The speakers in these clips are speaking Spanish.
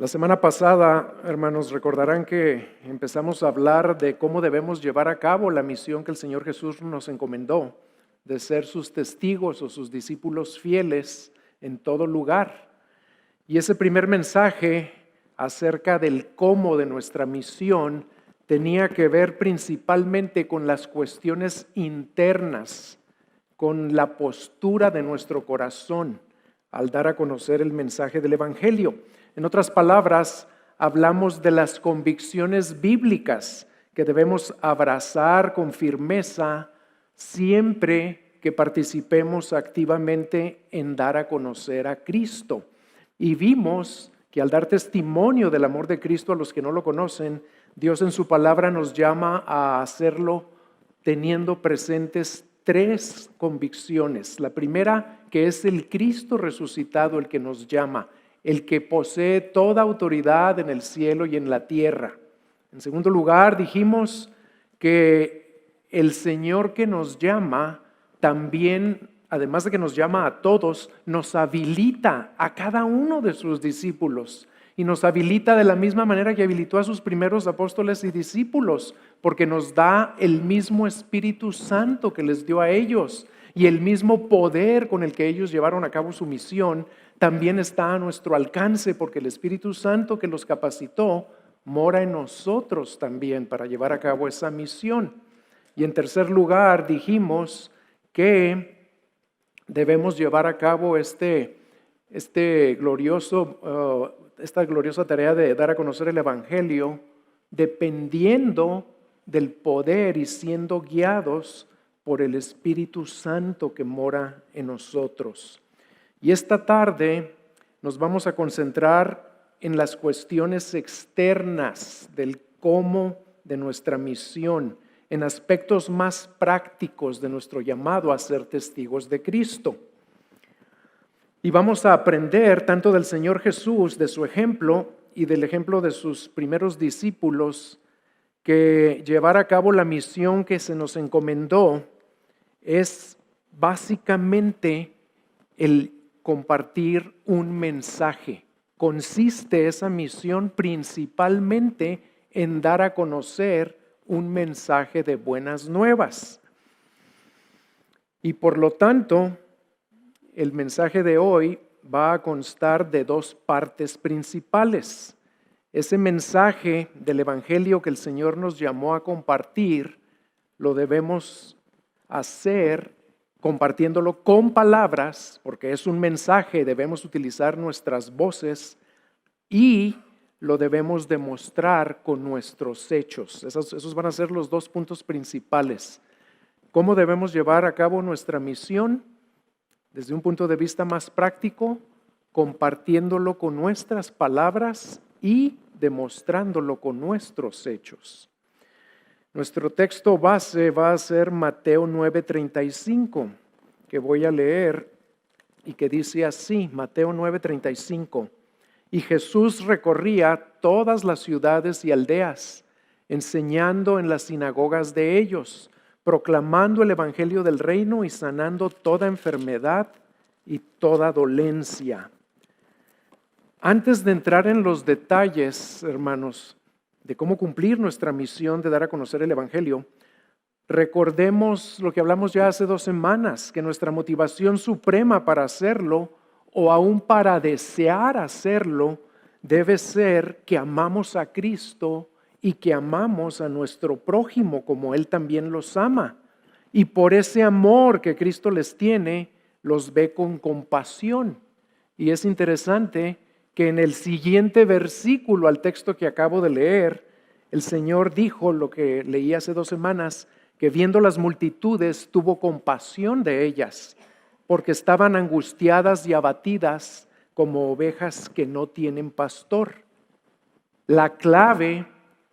La semana pasada, hermanos, recordarán que empezamos a hablar de cómo debemos llevar a cabo la misión que el Señor Jesús nos encomendó, de ser sus testigos o sus discípulos fieles en todo lugar. Y ese primer mensaje acerca del cómo de nuestra misión tenía que ver principalmente con las cuestiones internas, con la postura de nuestro corazón al dar a conocer el mensaje del Evangelio. En otras palabras, hablamos de las convicciones bíblicas que debemos abrazar con firmeza siempre que participemos activamente en dar a conocer a Cristo. Y vimos que al dar testimonio del amor de Cristo a los que no lo conocen, Dios en su palabra nos llama a hacerlo teniendo presentes tres convicciones. La primera, que es el Cristo resucitado el que nos llama, el que posee toda autoridad en el cielo y en la tierra. En segundo lugar, dijimos que el Señor que nos llama también, además de que nos llama a todos, nos habilita a cada uno de sus discípulos. Y nos habilita de la misma manera que habilitó a sus primeros apóstoles y discípulos, porque nos da el mismo Espíritu Santo que les dio a ellos y el mismo poder con el que ellos llevaron a cabo su misión también está a nuestro alcance, porque el Espíritu Santo que los capacitó mora en nosotros también para llevar a cabo esa misión. Y en tercer lugar dijimos que debemos llevar a cabo esta gloriosa tarea de dar a conocer el Evangelio dependiendo del poder y siendo guiados por el Espíritu Santo que mora en nosotros. Y esta tarde nos vamos a concentrar en las cuestiones externas del cómo de nuestra misión, en aspectos más prácticos de nuestro llamado a ser testigos de Cristo. Y vamos a aprender tanto del Señor Jesús, de su ejemplo y del ejemplo de sus primeros discípulos, que llevar a cabo la misión que se nos encomendó es básicamente el compartir un mensaje. Consiste esa misión principalmente en dar a conocer un mensaje de buenas nuevas. Y por lo tanto, el mensaje de hoy va a constar de dos partes principales. Ese mensaje del Evangelio que el Señor nos llamó a compartir, lo debemos hacer compartiéndolo con palabras, porque es un mensaje, debemos utilizar nuestras voces y lo debemos demostrar con nuestros hechos. Esos van a ser los dos puntos principales. ¿Cómo debemos llevar a cabo nuestra misión? Desde un punto de vista más práctico, compartiéndolo con nuestras palabras y demostrándolo con nuestros hechos. Nuestro texto base va a ser Mateo 9:35, que voy a leer y que dice así, Mateo 9:35. Y Jesús recorría todas las ciudades y aldeas, enseñando en las sinagogas de ellos, proclamando el evangelio del reino y sanando toda enfermedad y toda dolencia. Antes de entrar en los detalles, hermanos, de cómo cumplir nuestra misión de dar a conocer el evangelio, recordemos lo que hablamos ya hace 2 semanas, que nuestra motivación suprema para hacerlo, o aún para desear hacerlo, debe ser que amamos a Cristo y que amamos a nuestro prójimo como Él también los ama. Y por ese amor que Cristo les tiene, los ve con compasión. Y es interesante que en el siguiente versículo al texto que acabo de leer, el Señor dijo lo que leí hace 2 semanas, que viendo las multitudes tuvo compasión de ellas, porque estaban angustiadas y abatidas como ovejas que no tienen pastor. La clave,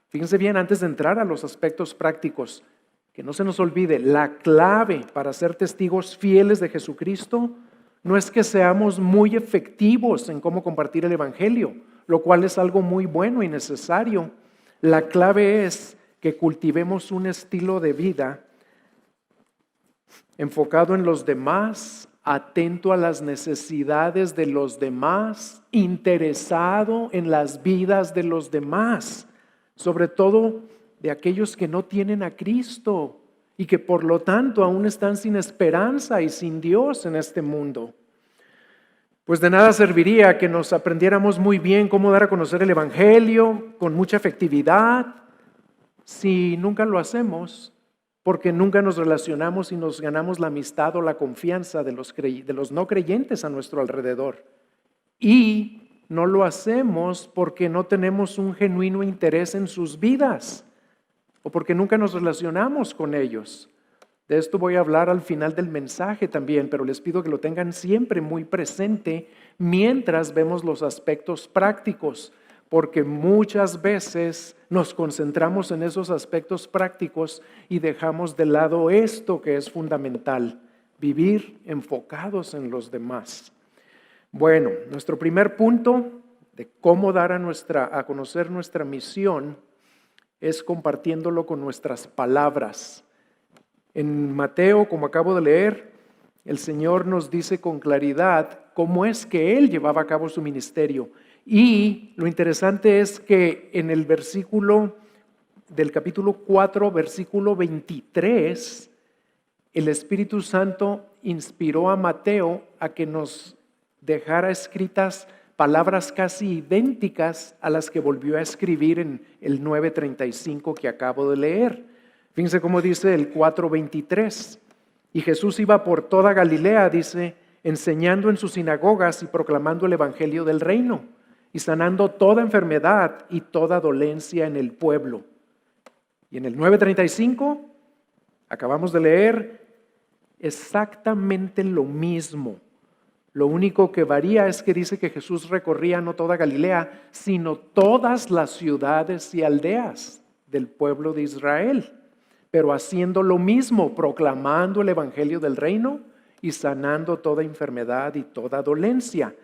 fíjense bien antes de entrar a los aspectos prácticos, que no se nos olvide, la clave para ser testigos fieles de Jesucristo no es que seamos muy efectivos en cómo compartir el evangelio, lo cual es algo muy bueno y necesario. La clave es que cultivemos un estilo de vida enfocado en los demás, atento a las necesidades de los demás, interesado en las vidas de los demás, sobre todo de aquellos que no tienen a Cristo y que por lo tanto aún están sin esperanza y sin Dios en este mundo. Pues de nada serviría que nos aprendiéramos muy bien cómo dar a conocer el Evangelio con mucha efectividad si nunca lo hacemos, porque nunca nos relacionamos y nos ganamos la amistad o la confianza de los no creyentes a nuestro alrededor. Y no lo hacemos porque no tenemos un genuino interés en sus vidas o porque nunca nos relacionamos con ellos. De esto voy a hablar al final del mensaje también, pero les pido que lo tengan siempre muy presente mientras vemos los aspectos prácticos, porque muchas veces nos concentramos en esos aspectos prácticos y dejamos de lado esto que es fundamental, vivir enfocados en los demás. Bueno, nuestro primer punto de cómo dar a conocer nuestra misión es compartiéndolo con nuestras palabras. En Mateo, como acabo de leer, el Señor nos dice con claridad cómo es que Él llevaba a cabo su ministerio. Y lo interesante es que en el versículo del capítulo 4, versículo 23, el Espíritu Santo inspiró a Mateo a que nos dejara escritas palabras casi idénticas a las que volvió a escribir en el 9:35 que acabo de leer. Fíjense cómo dice el 4:23. Y Jesús iba por toda Galilea, dice, enseñando en sus sinagogas y proclamando el evangelio del reino y sanando toda enfermedad y toda dolencia en el pueblo. Y en el 9:35 acabamos de leer exactamente lo mismo. Lo único que varía es que dice que Jesús recorría no toda Galilea, sino todas las ciudades y aldeas del pueblo de Israel, pero haciendo lo mismo, proclamando el evangelio del reino y sanando toda enfermedad y toda dolencia.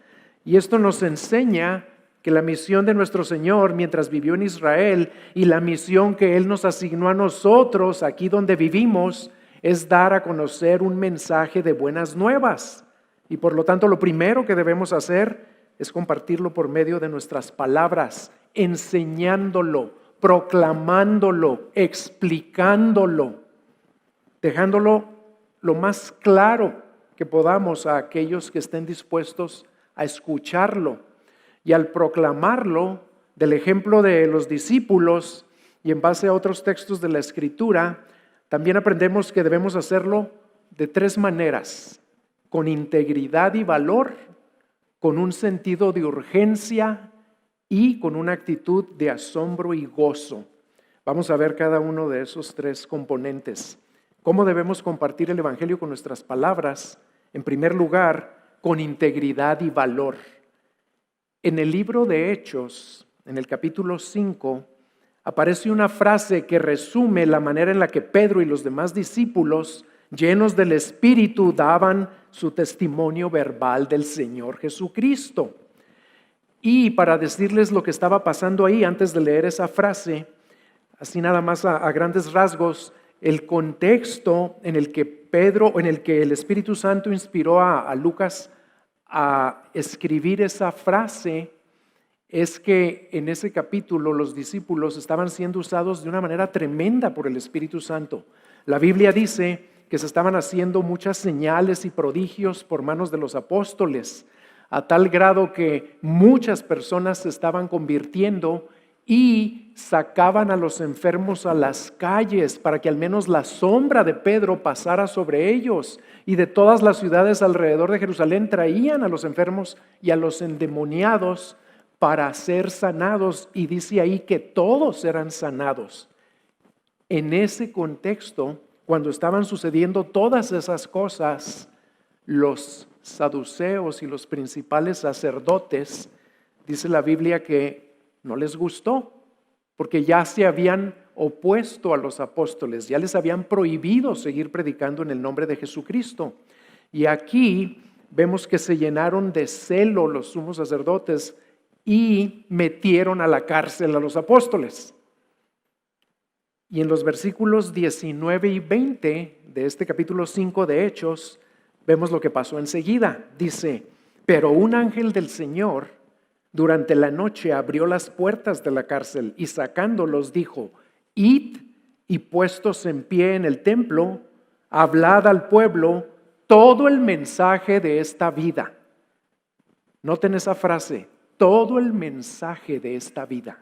Y esto nos enseña que la misión de nuestro Señor mientras vivió en Israel y la misión que Él nos asignó a nosotros aquí donde vivimos es dar a conocer un mensaje de buenas nuevas. Y por lo tanto lo primero que debemos hacer es compartirlo por medio de nuestras palabras, enseñándolo, proclamándolo, explicándolo, dejándolo lo más claro que podamos a aquellos que estén dispuestos a escucharlo. Y al proclamarlo, del ejemplo de los discípulos y en base a otros textos de la Escritura, también aprendemos que debemos hacerlo de tres maneras: con integridad y valor, con un sentido de urgencia y con una actitud de asombro y gozo. Vamos a ver cada uno de esos tres componentes. ¿Cómo debemos compartir el evangelio con nuestras palabras? En primer lugar, con integridad y valor. En el libro de Hechos, en el capítulo 5, aparece una frase que resume la manera en la que Pedro y los demás discípulos, llenos del Espíritu, daban su testimonio verbal del Señor Jesucristo. Y para decirles lo que estaba pasando ahí, antes de leer esa frase, así nada más a grandes rasgos, el contexto en el que el Espíritu Santo inspiró a Lucas a escribir esa frase es que en ese capítulo los discípulos estaban siendo usados de una manera tremenda por el Espíritu Santo. La Biblia dice que se estaban haciendo muchas señales y prodigios por manos de los apóstoles, a tal grado que muchas personas se estaban convirtiendo y sacaban a los enfermos a las calles para que al menos la sombra de Pedro pasara sobre ellos. Y de todas las ciudades alrededor de Jerusalén traían a los enfermos y a los endemoniados para ser sanados. Y dice ahí que todos eran sanados. En ese contexto, cuando estaban sucediendo todas esas cosas, los saduceos y los principales sacerdotes, dice la Biblia que no les gustó, porque ya se habían opuesto a los apóstoles, ya les habían prohibido seguir predicando en el nombre de Jesucristo. Y aquí vemos que se llenaron de celo los sumos sacerdotes y metieron a la cárcel a los apóstoles. Y en los versículos 19 y 20 de este capítulo 5 de Hechos, Vemos lo que pasó enseguida. Dice, pero un ángel del Señor durante la noche abrió las puertas de la cárcel y sacándolos dijo, id y puestos en pie en el templo, hablad al pueblo todo el mensaje de esta vida. Noten esa frase, todo el mensaje de esta vida.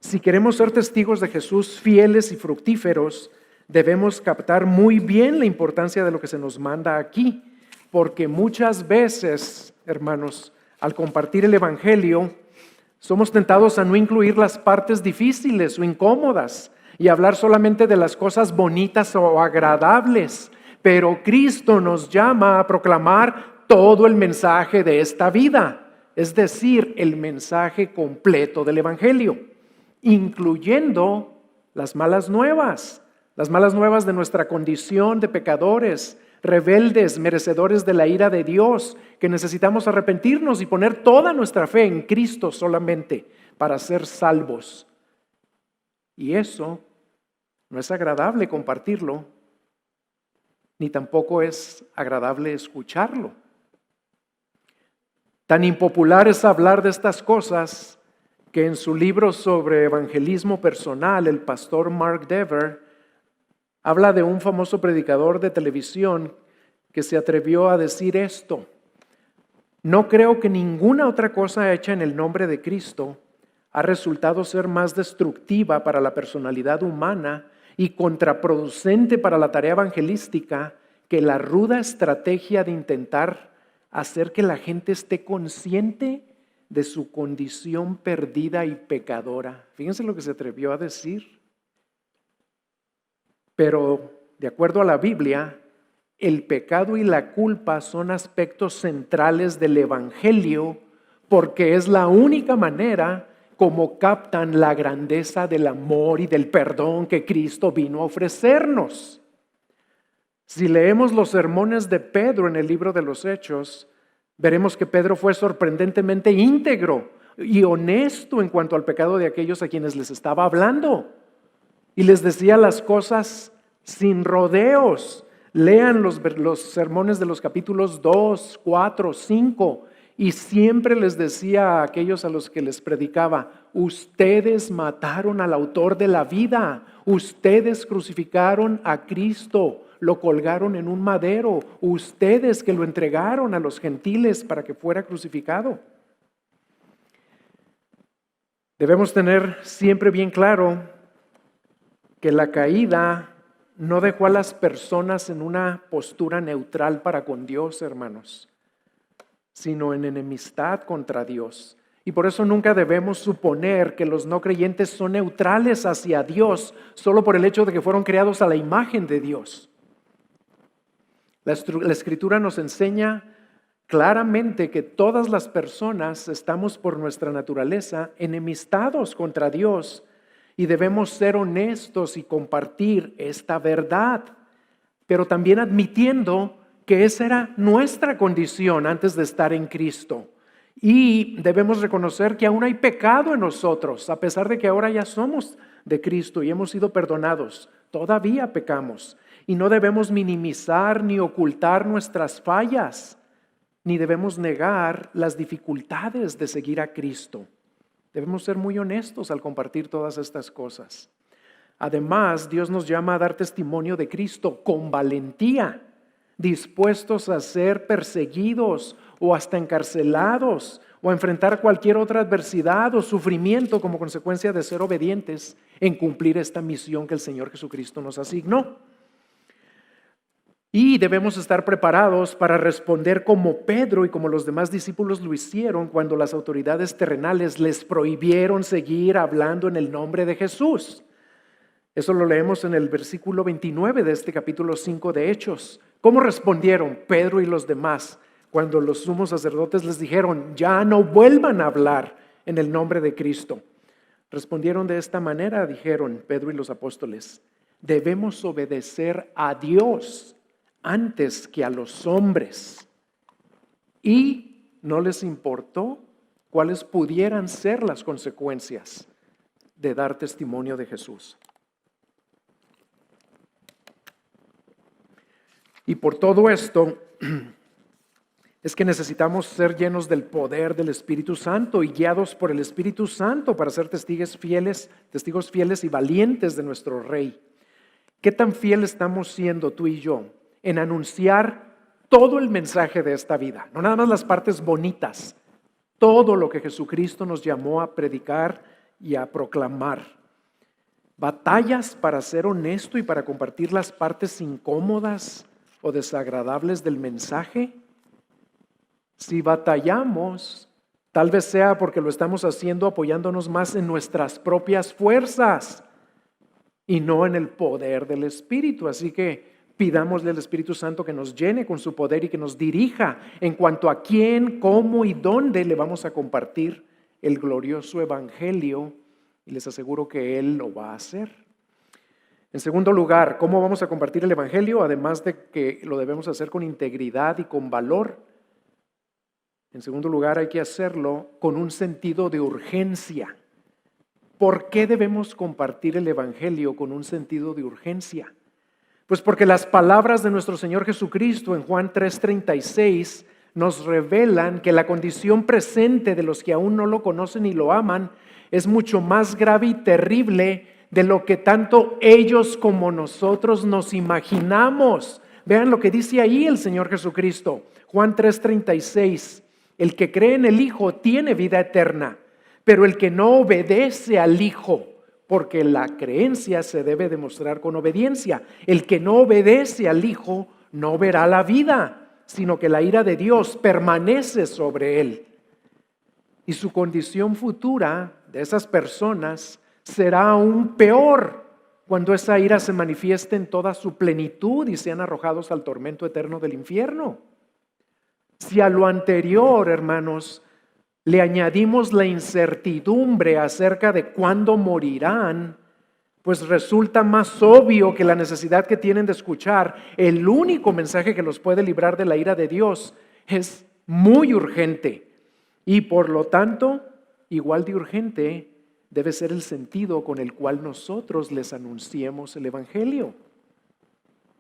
Si queremos ser testigos de Jesús fieles y fructíferos, debemos captar muy bien la importancia de lo que se nos manda aquí, porque muchas veces, hermanos, al compartir el Evangelio, somos tentados a no incluir las partes difíciles o incómodas y hablar solamente de las cosas bonitas o agradables, pero Cristo nos llama a proclamar todo el mensaje de esta vida, es decir, el mensaje completo del Evangelio, incluyendo las malas nuevas de nuestra condición de pecadores, rebeldes, merecedores de la ira de Dios, que necesitamos arrepentirnos y poner toda nuestra fe en Cristo solamente para ser salvos. Y eso no es agradable compartirlo, ni tampoco es agradable escucharlo. Tan impopular es hablar de estas cosas que en su libro sobre evangelismo personal, el pastor Mark Dever habla de un famoso predicador de televisión que se atrevió a decir esto: no creo que ninguna otra cosa hecha en el nombre de Cristo ha resultado ser más destructiva para la personalidad humana y contraproducente para la tarea evangelística que la ruda estrategia de intentar hacer que la gente esté consciente de su condición perdida y pecadora. Fíjense lo que se atrevió a decir. Pero, de acuerdo a la Biblia, el pecado y la culpa son aspectos centrales del Evangelio porque es la única manera como captan la grandeza del amor y del perdón que Cristo vino a ofrecernos. Si leemos los sermones de Pedro en el libro de los Hechos, veremos que Pedro fue sorprendentemente íntegro y honesto en cuanto al pecado de aquellos a quienes les estaba hablando. Y les decía las cosas sin rodeos. Lean los sermones de los capítulos 2, 4, 5. Y siempre les decía a aquellos a los que les predicaba, ustedes mataron al autor de la vida. Ustedes crucificaron a Cristo. Lo colgaron en un madero. Ustedes que lo entregaron a los gentiles para que fuera crucificado. Debemos tener siempre bien claro que la caída no dejó a las personas en una postura neutral para con Dios, hermanos, sino en enemistad contra Dios. Y por eso nunca debemos suponer que los no creyentes son neutrales hacia Dios solo por el hecho de que fueron creados a la imagen de Dios. La Escritura nos enseña claramente que todas las personas estamos por nuestra naturaleza enemistados contra Dios y debemos ser honestos y compartir esta verdad, pero también admitiendo que esa era nuestra condición antes de estar en Cristo. Y debemos reconocer que aún hay pecado en nosotros, a pesar de que ahora ya somos de Cristo y hemos sido perdonados, todavía pecamos. Y no debemos minimizar ni ocultar nuestras fallas, ni debemos negar las dificultades de seguir a Cristo. Debemos ser muy honestos al compartir todas estas cosas. Además, Dios nos llama a dar testimonio de Cristo con valentía, dispuestos a ser perseguidos o hasta encarcelados o a enfrentar cualquier otra adversidad o sufrimiento como consecuencia de ser obedientes en cumplir esta misión que el Señor Jesucristo nos asignó. Y debemos estar preparados para responder como Pedro y como los demás discípulos lo hicieron cuando las autoridades terrenales les prohibieron seguir hablando en el nombre de Jesús. Eso lo leemos en el versículo 29 de este capítulo 5 de Hechos. ¿Cómo respondieron Pedro y los demás cuando los sumos sacerdotes les dijeron, ya no vuelvan a hablar en el nombre de Cristo? Respondieron de esta manera, dijeron Pedro y los apóstoles, debemos obedecer a Dios antes que a los hombres. Y no les importó cuáles pudieran ser las consecuencias de dar testimonio de Jesús. Y por todo esto, es que necesitamos ser llenos del poder del Espíritu Santo y guiados por el Espíritu Santo para ser testigos fieles y valientes de nuestro Rey. ¿Qué tan fiel estamos siendo tú y yo en anunciar todo el mensaje de esta vida? No nada más las partes bonitas, todo lo que Jesucristo nos llamó a predicar y a proclamar. Batallas para ser honesto y para compartir las partes incómodas o desagradables del mensaje. Si batallamos, tal vez sea porque lo estamos haciendo apoyándonos más en nuestras propias fuerzas y no en el poder del Espíritu. Así que pidámosle al Espíritu Santo que nos llene con su poder y que nos dirija en cuanto a quién, cómo y dónde le vamos a compartir el glorioso Evangelio, y les aseguro que Él lo va a hacer. En segundo lugar, ¿cómo vamos a compartir el Evangelio? Además de que lo debemos hacer con integridad y con valor. En segundo lugar, hay que hacerlo con un sentido de urgencia. ¿Por qué debemos compartir el Evangelio con un sentido de urgencia? Pues porque las palabras de nuestro Señor Jesucristo en Juan 3:36 nos revelan que la condición presente de los que aún no lo conocen y lo aman es mucho más grave y terrible de lo que tanto ellos como nosotros nos imaginamos. Vean lo que dice ahí el Señor Jesucristo, Juan 3:36. El que cree en el Hijo tiene vida eterna, pero el que no obedece al Hijo, porque la creencia se debe demostrar con obediencia, el que no obedece al Hijo no verá la vida, sino que la ira de Dios permanece sobre él. Y su condición futura de esas personas será aún peor cuando esa ira se manifieste en toda su plenitud y sean arrojados al tormento eterno del infierno. Si a lo anterior, hermanos, le añadimos la incertidumbre acerca de cuándo morirán, pues resulta más obvio que la necesidad que tienen de escuchar el único mensaje que los puede librar de la ira de Dios es muy urgente. Y por lo tanto, igual de urgente debe ser el sentido con el cual nosotros les anunciemos el Evangelio.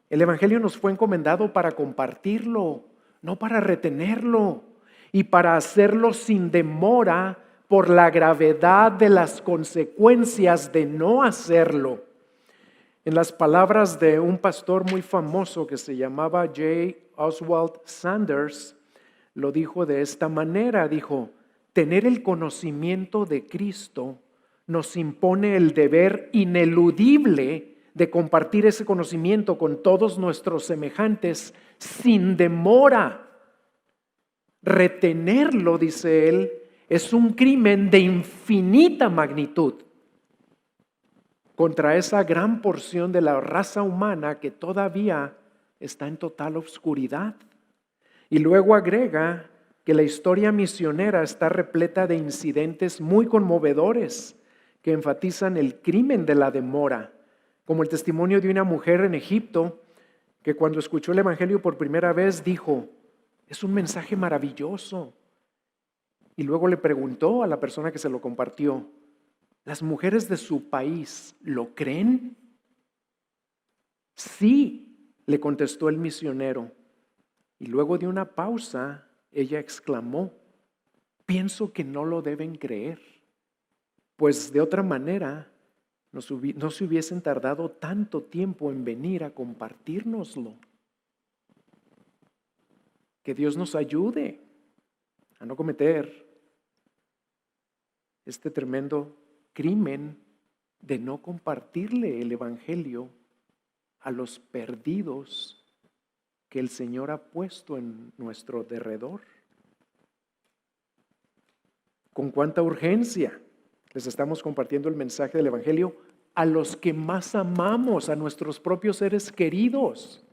El Evangelio nos fue encomendado para compartirlo, no para retenerlo, y para hacerlo sin demora por la gravedad de las consecuencias de no hacerlo. En las palabras de un pastor muy famoso que se llamaba J. Oswald Sanders, lo dijo de esta manera, dijo: tener el conocimiento de Cristo nos impone el deber ineludible de compartir ese conocimiento con todos nuestros semejantes sin demora. Retenerlo, dice él, es un crimen de infinita magnitud contra esa gran porción de la raza humana que todavía está en total oscuridad. Y luego agrega que la historia misionera está repleta de incidentes muy conmovedores que enfatizan el crimen de la demora, como el testimonio de una mujer en Egipto que cuando escuchó el Evangelio por primera vez dijo: es un mensaje maravilloso. Y luego le preguntó a la persona que se lo compartió: ¿las mujeres de su país lo creen? Sí, le contestó el misionero. Y luego de una pausa, ella exclamó: pienso que no lo deben creer, pues de otra manera no se hubiesen tardado tanto tiempo en venir a compartírnoslo. Que Dios nos ayude a no cometer este tremendo crimen de no compartirle el Evangelio a los perdidos que el Señor ha puesto en nuestro derredor. ¿Con cuánta urgencia les estamos compartiendo el mensaje del Evangelio a los que más amamos, a nuestros propios seres queridos?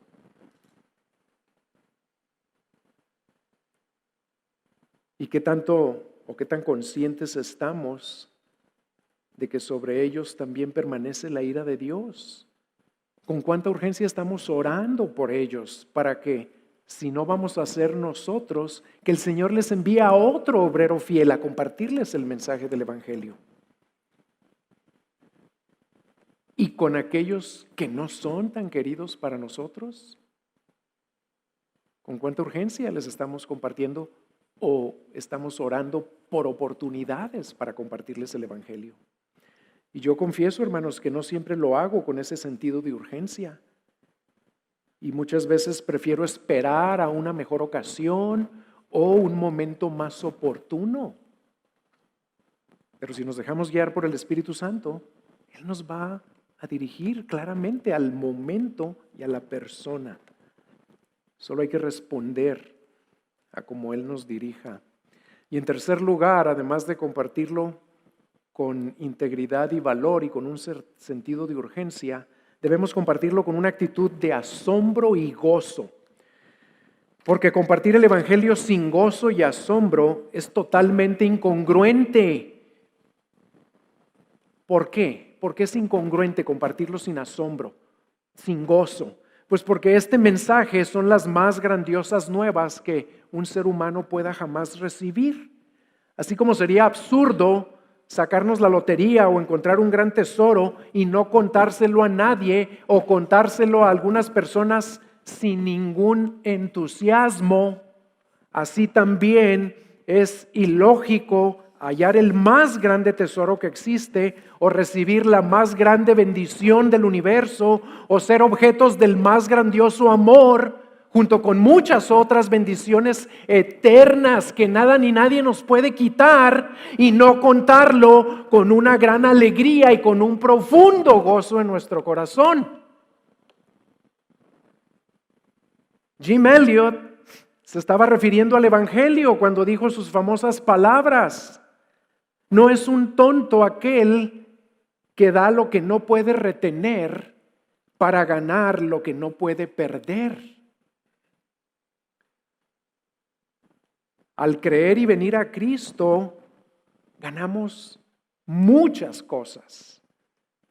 ¿Y qué tanto o qué tan conscientes estamos de que sobre ellos también permanece la ira de Dios? ¿Con cuánta urgencia estamos orando por ellos para que, si no vamos a ser nosotros, que el Señor les envíe a otro obrero fiel a compartirles el mensaje del Evangelio? ¿Y con aquellos que no son tan queridos para nosotros? ¿Con cuánta urgencia les estamos compartiendo o estamos orando por oportunidades para compartirles el Evangelio? Y yo confieso, hermanos, que no siempre lo hago con ese sentido de urgencia. Y muchas veces prefiero esperar a una mejor ocasión o un momento más oportuno. Pero si nos dejamos guiar por el Espíritu Santo, Él nos va a dirigir claramente al momento y a la persona. Solo hay que responder a como Él nos dirija. Y en tercer lugar, además de compartirlo con integridad y valor y con un sentido de urgencia, debemos compartirlo con una actitud de asombro y gozo. Porque compartir el Evangelio sin gozo y asombro es totalmente incongruente. ¿Por qué? ¿Por qué es incongruente compartirlo sin asombro, sin gozo? Pues porque este mensaje son las más grandiosas nuevas que un ser humano pueda jamás recibir. Así como sería absurdo sacarnos la lotería o encontrar un gran tesoro y no contárselo a nadie o contárselo a algunas personas sin ningún entusiasmo, así también es ilógico hallar el más grande tesoro que existe o recibir la más grande bendición del universo o ser objetos del más grandioso amor junto con muchas otras bendiciones eternas que nada ni nadie nos puede quitar y no contarlo con una gran alegría y con un profundo gozo en nuestro corazón. Jim Elliot se estaba refiriendo al Evangelio cuando dijo sus famosas palabras: no es un tonto aquel que da lo que no puede retener para ganar lo que no puede perder. Al creer y venir a Cristo, ganamos muchas cosas: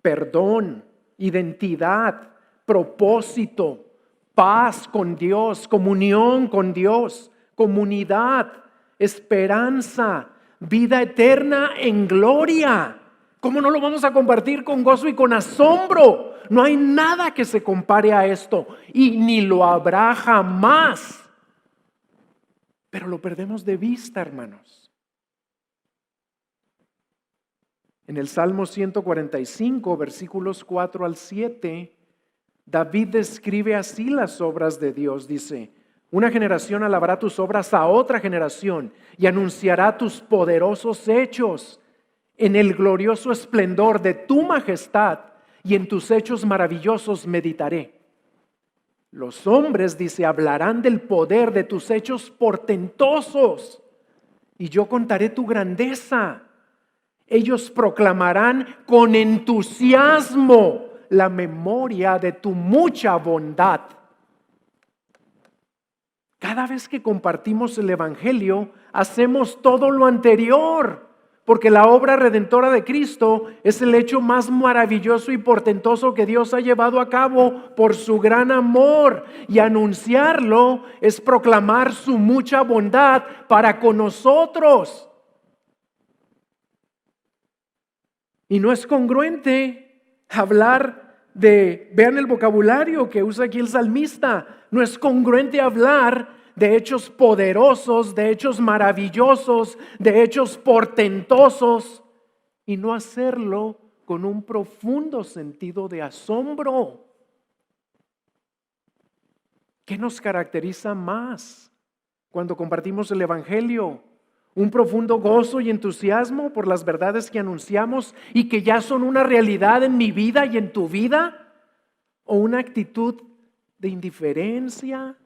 perdón, identidad, propósito, paz con Dios, comunión con Dios, comunidad, esperanza, vida eterna en gloria. ¿Cómo no lo vamos a compartir con gozo y con asombro? No hay nada que se compare a esto y ni lo habrá jamás. Pero lo perdemos de vista, hermanos. En el Salmo 145, versículos 4 al 7, David describe así las obras de Dios. Dice: una generación alabará tus obras a otra generación y anunciará tus poderosos hechos. En el glorioso esplendor de tu majestad y en tus hechos maravillosos meditaré. Los hombres, dice, hablarán del poder de tus hechos portentosos y yo contaré tu grandeza. Ellos proclamarán con entusiasmo la memoria de tu mucha bondad. Cada vez que compartimos el Evangelio, hacemos todo lo anterior, porque la obra redentora de Cristo es el hecho más maravilloso y portentoso que Dios ha llevado a cabo por su gran amor. Y anunciarlo es proclamar su mucha bondad para con nosotros. Y no es congruente hablar de, vean el vocabulario que usa aquí el salmista, no es congruente hablar de hechos poderosos, de hechos maravillosos, de hechos portentosos y no hacerlo con un profundo sentido de asombro. ¿Qué nos caracteriza más cuando compartimos el Evangelio? ¿Un profundo gozo y entusiasmo por las verdades que anunciamos y que ya son una realidad en mi vida y en tu vida? ¿O una actitud de indiferencia?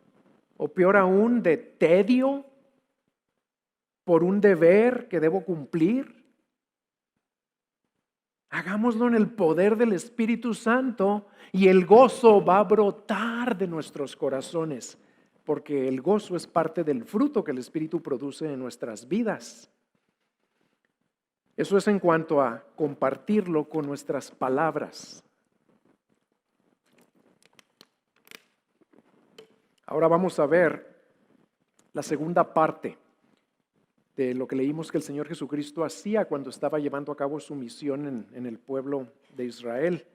¿O peor aún, de tedio por un deber que debo cumplir? Hagámoslo en el poder del Espíritu Santo y el gozo va a brotar de nuestros corazones, porque el gozo es parte del fruto que el Espíritu produce en nuestras vidas. Eso es en cuanto a compartirlo con nuestras palabras. Ahora vamos a ver la segunda parte de lo que leímos que el Señor Jesucristo hacía cuando estaba llevando a cabo su misión en el pueblo de Israel.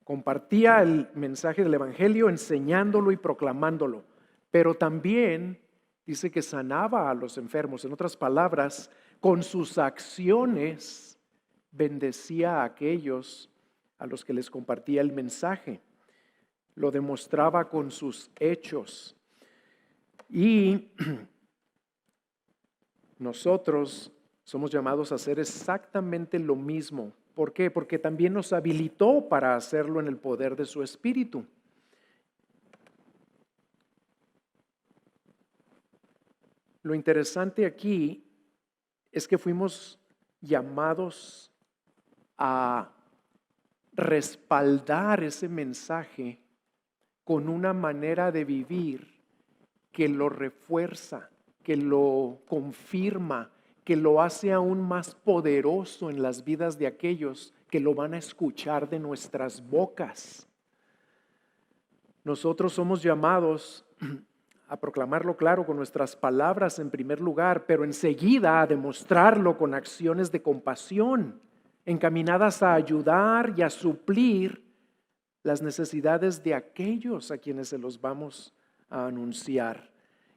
Compartía el mensaje del Evangelio enseñándolo y proclamándolo. pero también dice que sanaba a los enfermos. En otras palabras, con sus acciones bendecía a aquellos a los que les compartía el mensaje. Lo demostraba con sus hechos. Y nosotros somos llamados a hacer exactamente lo mismo. ¿Por qué? Porque también nos habilitó para hacerlo en el poder de su Espíritu. Lo interesante aquí es que fuimos llamados a respaldar ese mensaje con una manera de vivir que lo refuerza, que lo confirma, que lo hace aún más poderoso en las vidas de aquellos que lo van a escuchar de nuestras bocas. Nosotros somos llamados a proclamarlo claro con nuestras palabras en primer lugar, pero enseguida a demostrarlo con acciones de compasión, encaminadas a ayudar y a suplir las necesidades de aquellos a quienes se los vamos a anunciar.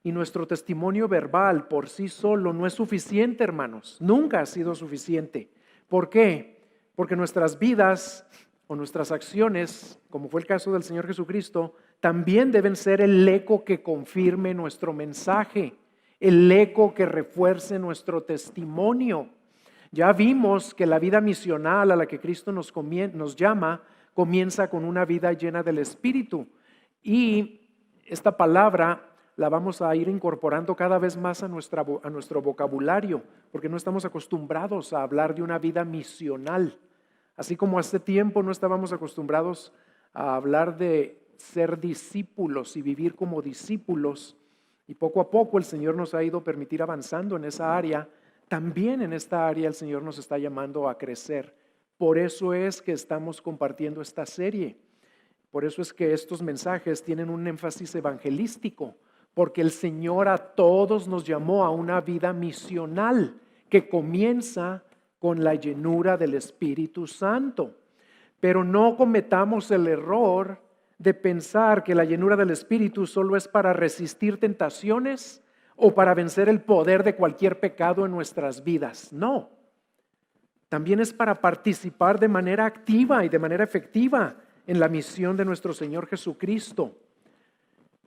Y nuestro testimonio verbal por sí solo no es suficiente, hermanos. Nunca ha sido suficiente. ¿Por qué? Porque nuestras vidas o nuestras acciones, como fue el caso del Señor Jesucristo, también deben ser el eco que confirme nuestro mensaje, el eco que refuerce nuestro testimonio. Ya vimos que la vida misional a la que Cristo nos llama comienza con una vida llena del Espíritu. Y esta palabra la vamos a ir incorporando cada vez más a nuestro vocabulario, porque no estamos acostumbrados a hablar de una vida misional. Así como hace tiempo no estábamos acostumbrados a hablar de ser discípulos y vivir como discípulos, y poco a poco el Señor nos ha ido permitir avanzando en esa área. También en esta área el Señor nos está llamando a crecer. Por eso es que estamos compartiendo esta serie. Por eso es que estos mensajes tienen un énfasis evangelístico, porque el Señor a todos nos llamó a una vida misional que comienza con la llenura del Espíritu Santo. Pero no cometamos el error de pensar que la llenura del Espíritu solo es para resistir tentaciones o para vencer el poder de cualquier pecado en nuestras vidas. No, también es para participar de manera activa y de manera efectiva en la misión de nuestro Señor Jesucristo.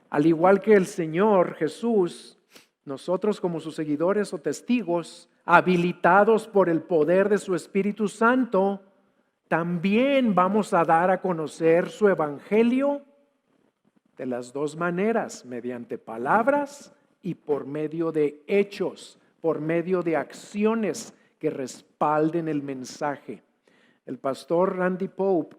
Al igual que el Señor Jesús, nosotros como sus seguidores o testigos, habilitados por el poder de su Espíritu Santo, también vamos a dar a conocer su evangelio de las dos maneras, mediante palabras y por medio de hechos, por medio de acciones que respalden el mensaje. El pastor Randy Pope,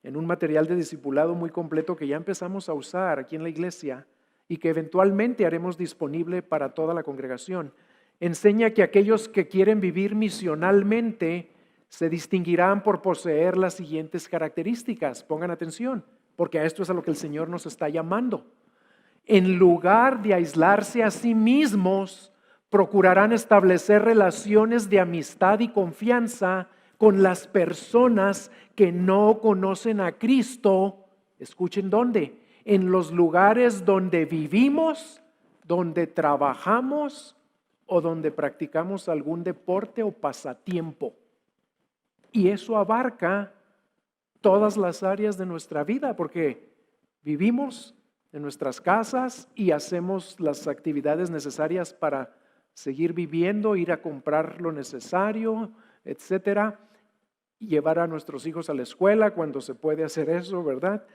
en un material de discipulado muy completo que ya empezamos a usar aquí en la iglesia y que eventualmente haremos disponible para toda la congregación, enseña que aquellos que quieren vivir misionalmente se distinguirán por poseer las siguientes características. Pongan atención, porque a esto es a lo que el Señor nos está llamando. En lugar de aislarse a sí mismos, procurarán establecer relaciones de amistad y confianza con las personas que no conocen a Cristo. Escuchen dónde. En los lugares donde vivimos, donde trabajamos o donde practicamos algún deporte o pasatiempo. Y eso abarca todas las áreas de nuestra vida, porque vivimos en nuestras casas y hacemos las actividades necesarias para seguir viviendo, ir a comprar lo necesario, etcétera, y llevar a nuestros hijos a la escuela cuando se puede hacer eso, ¿verdad?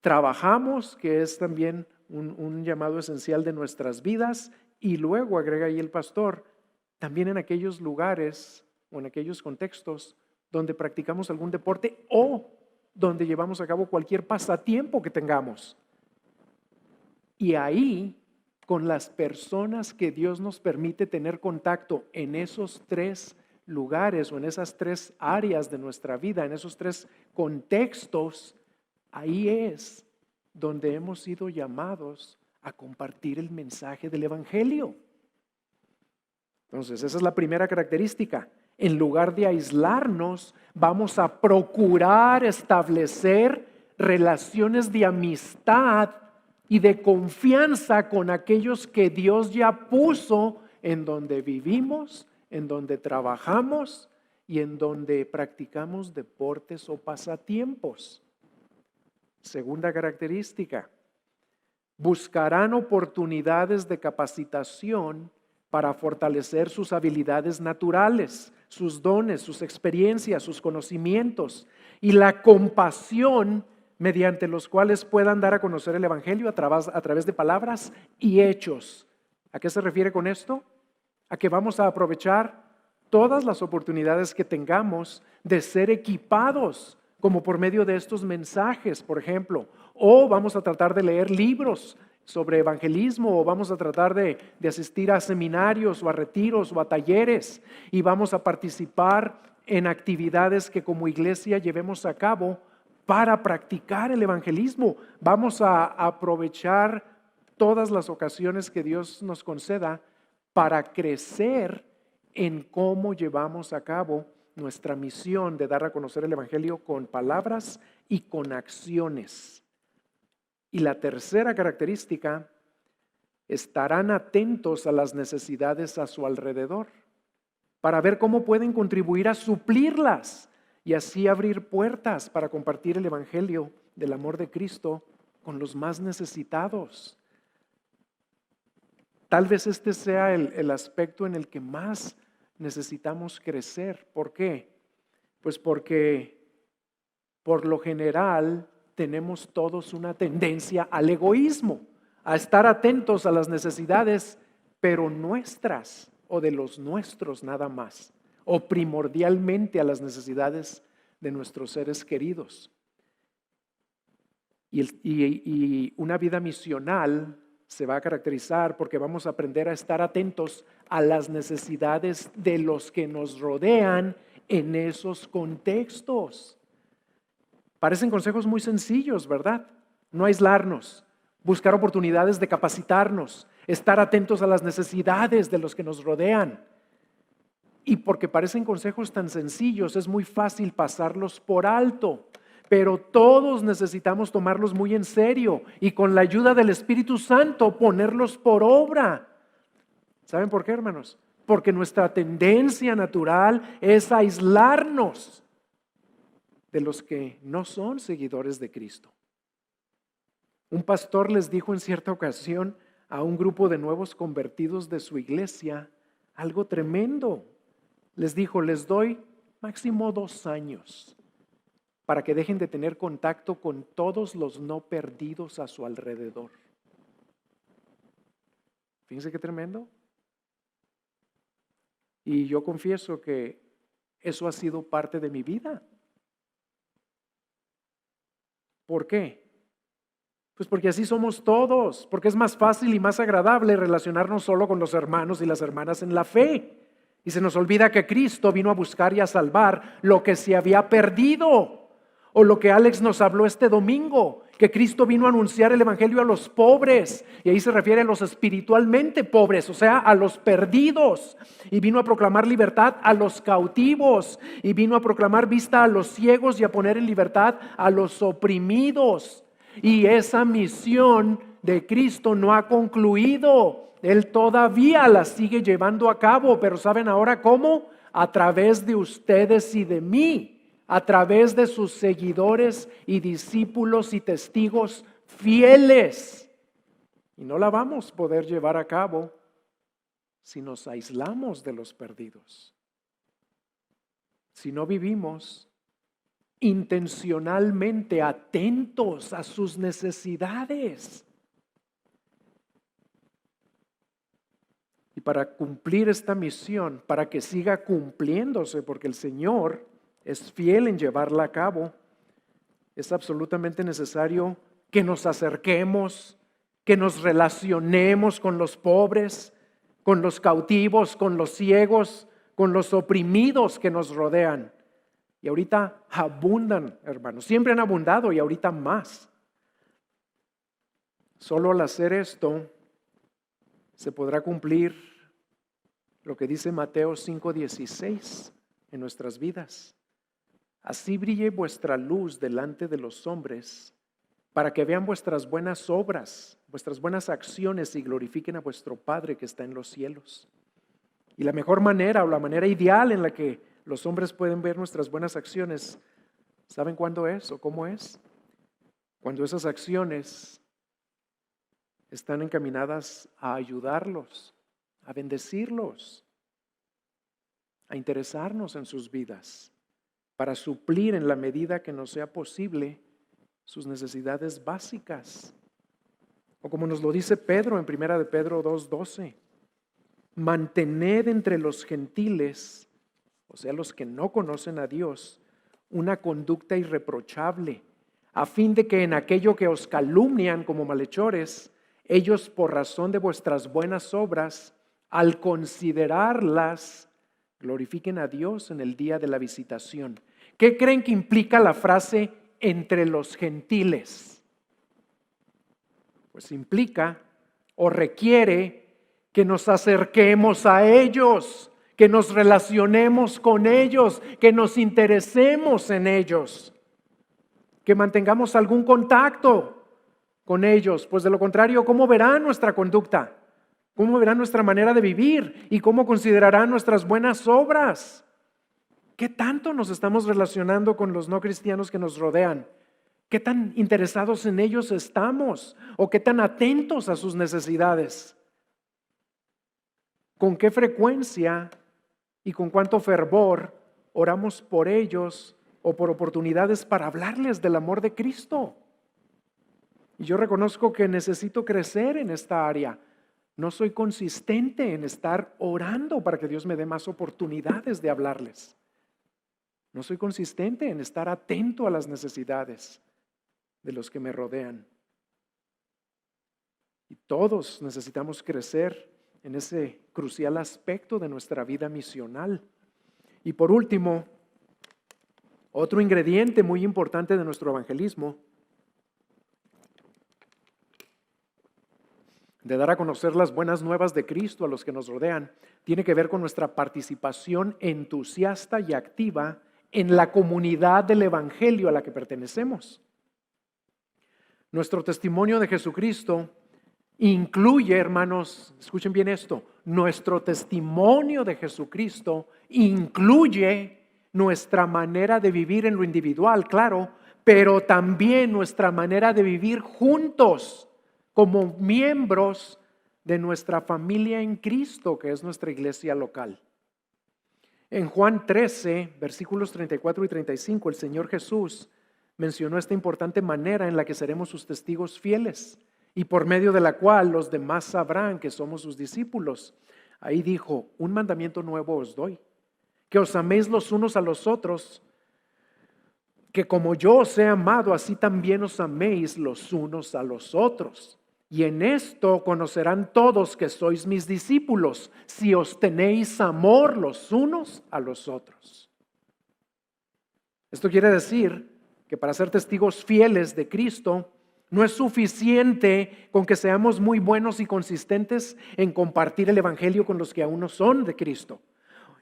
Trabajamos, que es también un llamado esencial de nuestras vidas, y luego agrega ahí el pastor, también en aquellos lugares o en aquellos contextos donde practicamos algún deporte o donde llevamos a cabo cualquier pasatiempo que tengamos. Y ahí, con las personas que Dios nos permite tener contacto en esos tres lugares o en esas tres áreas de nuestra vida, en esos tres contextos, ahí es donde hemos sido llamados a compartir el mensaje del Evangelio. Entonces, esa es la primera característica. En lugar de aislarnos, vamos a procurar establecer relaciones de amistad y de confianza con aquellos que Dios ya puso en donde vivimos, en donde trabajamos y en donde practicamos deportes o pasatiempos. Segunda característica, buscarán oportunidades de capacitación para fortalecer sus habilidades naturales, sus dones, sus experiencias, sus conocimientos y la compasión mediante los cuales puedan dar a conocer el Evangelio a través de palabras y hechos. ¿A qué se refiere con esto? A que vamos a aprovechar todas las oportunidades que tengamos de ser equipados, como por medio de estos mensajes, por ejemplo, o vamos a tratar de leer libros sobre evangelismo, o vamos a tratar de asistir a seminarios o a retiros o a talleres, y vamos a participar en actividades que como iglesia llevemos a cabo para practicar el evangelismo. Vamos a aprovechar todas las ocasiones que Dios nos conceda para crecer en cómo llevamos a cabo nuestra misión de dar a conocer el Evangelio con palabras y con acciones. Y la tercera característica, estarán atentos a las necesidades a su alrededor para ver cómo pueden contribuir a suplirlas y así abrir puertas para compartir el Evangelio del amor de Cristo con los más necesitados. Tal vez este sea el aspecto en el que más necesitamos crecer. ¿Por qué? Pues porque por lo general tenemos todos una tendencia al egoísmo, a estar atentos a las necesidades, pero nuestras o de los nuestros nada más, o primordialmente a las necesidades de nuestros seres queridos. Y una vida misional se va a caracterizar porque vamos a aprender a estar atentos a las necesidades de los que nos rodean en esos contextos. Parecen consejos muy sencillos, ¿verdad? No aislarnos, buscar oportunidades de capacitarnos, estar atentos a las necesidades de los que nos rodean. Y porque parecen consejos tan sencillos, es muy fácil pasarlos por alto. Pero todos necesitamos tomarlos muy en serio y con la ayuda del Espíritu Santo ponerlos por obra. ¿Saben por qué, hermanos? Porque nuestra tendencia natural es aislarnos de los que no son seguidores de Cristo. Un pastor les dijo en cierta ocasión a un grupo de nuevos convertidos de su iglesia algo tremendo. Les dijo, les doy máximo 2 años para que dejen de tener contacto con todos los no perdidos a su alrededor. Fíjense qué tremendo. Y yo confieso que eso ha sido parte de mi vida. ¿Por qué? Pues porque así somos todos, porque es más fácil y más agradable relacionarnos solo con los hermanos y las hermanas en la fe. Y se nos olvida que Cristo vino a buscar y a salvar lo que se había perdido. O lo que Alex nos habló este domingo, que Cristo vino a anunciar el Evangelio a los pobres, y ahí se refiere a los espiritualmente pobres, o sea, a los perdidos, y vino a proclamar libertad a los cautivos, y vino a proclamar vista a los ciegos y a poner en libertad a los oprimidos. Y esa misión de Cristo no ha concluido, Él todavía la sigue llevando a cabo, pero ¿saben ahora cómo? A través de ustedes y de mí. A través de sus seguidores y discípulos y testigos fieles. Y no la vamos a poder llevar a cabo si nos aislamos de los perdidos. Si no vivimos intencionalmente atentos a sus necesidades. Y para cumplir esta misión, para que siga cumpliéndose, porque el Señor es fiel en llevarla a cabo, es absolutamente necesario que nos acerquemos, que nos relacionemos con los pobres, con los cautivos, con los ciegos, con los oprimidos que nos rodean. Y ahorita abundan, hermanos, siempre han abundado y ahorita más. Solo al hacer esto se podrá cumplir lo que dice Mateo 5:16 en nuestras vidas. Así brille vuestra luz delante de los hombres, para que vean vuestras buenas obras, vuestras buenas acciones y glorifiquen a vuestro Padre que está en los cielos. Y la mejor manera o la manera ideal en la que los hombres pueden ver nuestras buenas acciones, ¿saben cuándo es o cómo es? Cuando esas acciones están encaminadas a ayudarlos, a bendecirlos, a interesarnos en sus vidas, para suplir en la medida que nos sea posible sus necesidades básicas. O como nos lo dice Pedro en 1 de Pedro 2:12, mantened entre los gentiles, o sea, los que no conocen a Dios, una conducta irreprochable, a fin de que en aquello que os calumnian como malhechores, ellos por razón de vuestras buenas obras, al considerarlas, glorifiquen a Dios en el día de la visitación. ¿Qué creen que implica la frase entre los gentiles? Pues implica o requiere que nos acerquemos a ellos, que nos relacionemos con ellos, que nos interesemos en ellos, que mantengamos algún contacto con ellos. Pues de lo contrario, ¿cómo verán nuestra conducta? ¿Cómo verán nuestra manera de vivir? ¿Y cómo considerarán nuestras buenas obras? ¿Qué tanto nos estamos relacionando con los no cristianos que nos rodean? ¿Qué tan interesados en ellos estamos? ¿O qué tan atentos a sus necesidades? ¿Con qué frecuencia y con cuánto fervor oramos por ellos o por oportunidades para hablarles del amor de Cristo? Y yo reconozco que necesito crecer en esta área. No soy consistente en estar orando para que Dios me dé más oportunidades de hablarles. No soy consistente en estar atento a las necesidades de los que me rodean. Y todos necesitamos crecer en ese crucial aspecto de nuestra vida misional. Y por último, otro ingrediente muy importante de nuestro evangelismo, de dar a conocer las buenas nuevas de Cristo a los que nos rodean, tiene que ver con nuestra participación entusiasta y activa en la comunidad del evangelio a la que pertenecemos. Nuestro testimonio de Jesucristo incluye, hermanos, escuchen bien esto, nuestro testimonio de Jesucristo incluye nuestra manera de vivir en lo individual, claro, pero también nuestra manera de vivir juntos como miembros de nuestra familia en Cristo, que es nuestra iglesia local. En Juan 13, versículos 34 y 35, el Señor Jesús mencionó esta importante manera en la que seremos sus testigos fieles y por medio de la cual los demás sabrán que somos sus discípulos. Ahí dijo, un mandamiento nuevo os doy, que os améis los unos a los otros, que como yo os he amado, así también os améis los unos a los otros. Y en esto conocerán todos que sois mis discípulos, si os tenéis amor los unos a los otros. Esto quiere decir que para ser testigos fieles de Cristo, no es suficiente con que seamos muy buenos y consistentes en compartir el evangelio con los que aún no son de Cristo.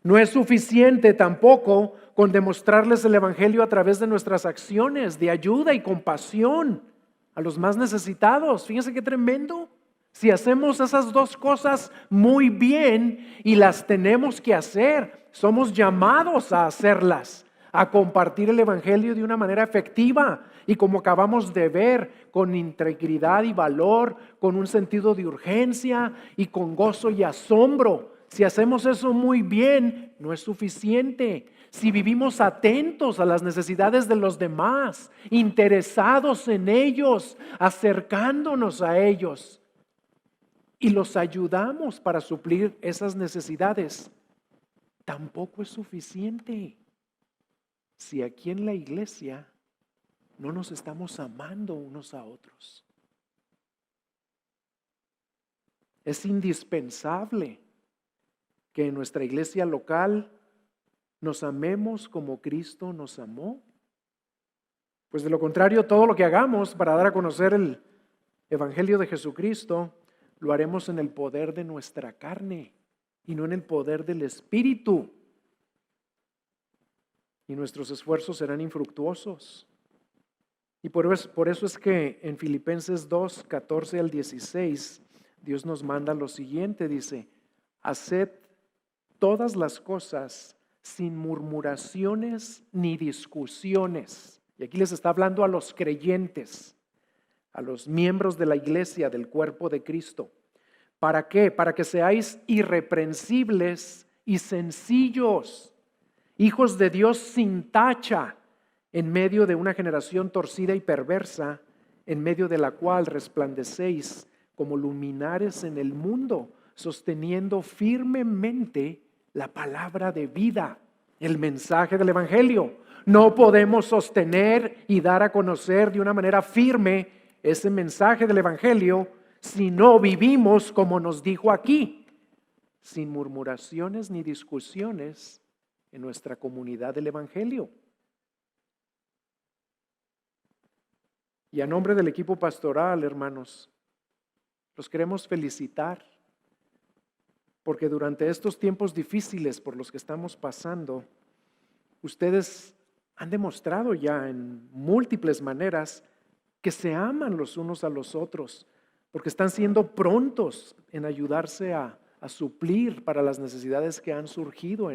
No es suficiente tampoco con demostrarles el evangelio a través de nuestras acciones de ayuda y compasión a los más necesitados. Fíjense qué tremendo. Si hacemos esas dos cosas muy bien y las tenemos que hacer, somos llamados a hacerlas, a compartir el evangelio de una manera efectiva y como acabamos de ver, con integridad y valor, con un sentido de urgencia y con gozo y asombro. Si hacemos eso muy bien, no es suficiente. Si vivimos atentos a las necesidades de los demás, interesados en ellos, acercándonos a ellos y los ayudamos para suplir esas necesidades, tampoco es suficiente. Si aquí en la iglesia no nos estamos amando unos a otros. Es indispensable que en nuestra iglesia local nos amemos como Cristo nos amó. Pues de lo contrario, todo lo que hagamos para dar a conocer el evangelio de Jesucristo, lo haremos en el poder de nuestra carne y no en el poder del Espíritu. Y nuestros esfuerzos serán infructuosos. Y por eso es que en Filipenses 2, 14 al 16, Dios nos manda lo siguiente, dice, haced todas las cosas sin murmuraciones ni discusiones. Y aquí les está hablando a los creyentes, a los miembros de la iglesia, del cuerpo de Cristo. ¿Para qué? Para que seáis irreprensibles y sencillos, hijos de Dios sin tacha, en medio de una generación torcida y perversa, en medio de la cual resplandecéis como luminares en el mundo, sosteniendo firmemente la palabra de vida, el mensaje del Evangelio. No podemos sostener y dar a conocer de una manera firme ese mensaje del Evangelio si no vivimos como nos dijo aquí, sin murmuraciones ni discusiones en nuestra comunidad del Evangelio. Y a nombre del equipo pastoral, hermanos, los queremos felicitar porque durante estos tiempos difíciles por los que estamos pasando, ustedes han demostrado ya en múltiples maneras que se aman los unos a los otros, porque están siendo prontos en ayudarse a suplir para las necesidades que han surgido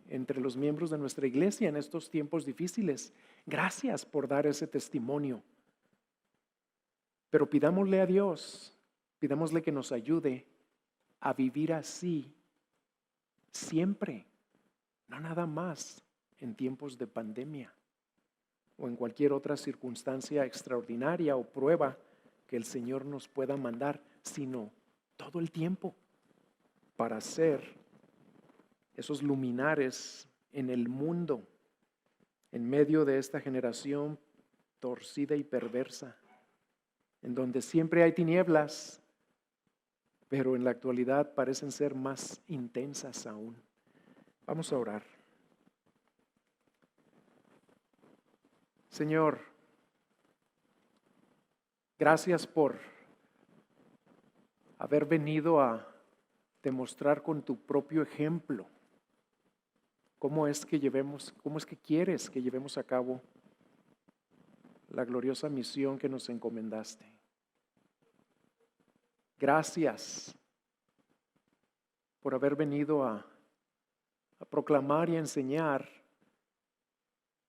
entre los miembros de nuestra iglesia en estos tiempos difíciles. Gracias por dar ese testimonio. Pero pidámosle a Dios, pidámosle que nos ayude a vivir así siempre, no nada más en tiempos de pandemia o en cualquier otra circunstancia extraordinaria o prueba que el Señor nos pueda mandar, sino todo el tiempo para ser esos luminares en el mundo, en medio de esta generación torcida y perversa, en donde siempre hay tinieblas, pero en la actualidad parecen ser más intensas aún. Vamos a orar. Señor, gracias por haber venido a demostrar con tu propio ejemplo cómo es que quieres que llevemos a cabo la gloriosa misión que nos encomendaste. Gracias por haber venido a proclamar y a enseñar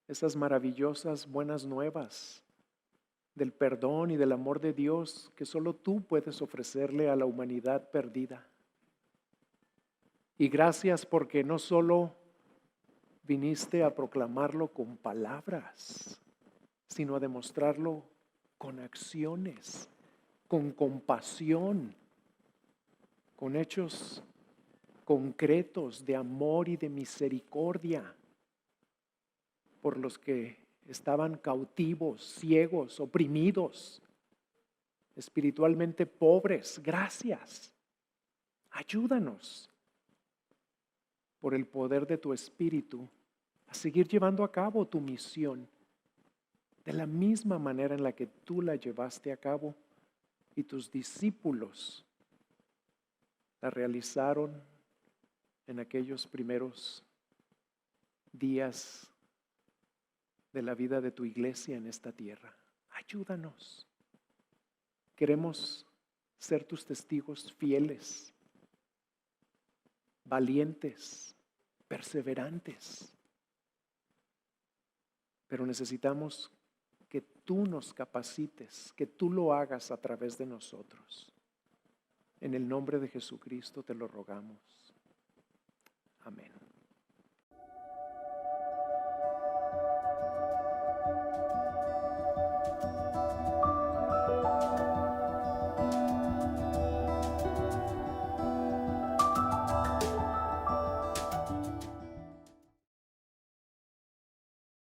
esas maravillosas buenas nuevas del perdón y del amor de Dios que solo tú puedes ofrecerle a la humanidad perdida. Y gracias porque no solo viniste a proclamarlo con palabras, sino a demostrarlo con acciones, con compasión, con hechos concretos de amor y de misericordia por los que estaban cautivos, ciegos, oprimidos, espiritualmente pobres. Gracias. Ayúdanos por el poder de tu Espíritu a seguir llevando a cabo tu misión de la misma manera en la que tú la llevaste a cabo y tus discípulos la realizaron en aquellos primeros días de la vida de tu iglesia en esta tierra. Ayúdanos. Queremos ser tus testigos fieles, valientes, perseverantes. Pero necesitamos que tú nos capacites, que tú lo hagas a través de nosotros. En el nombre de Jesucristo te lo rogamos. Amén.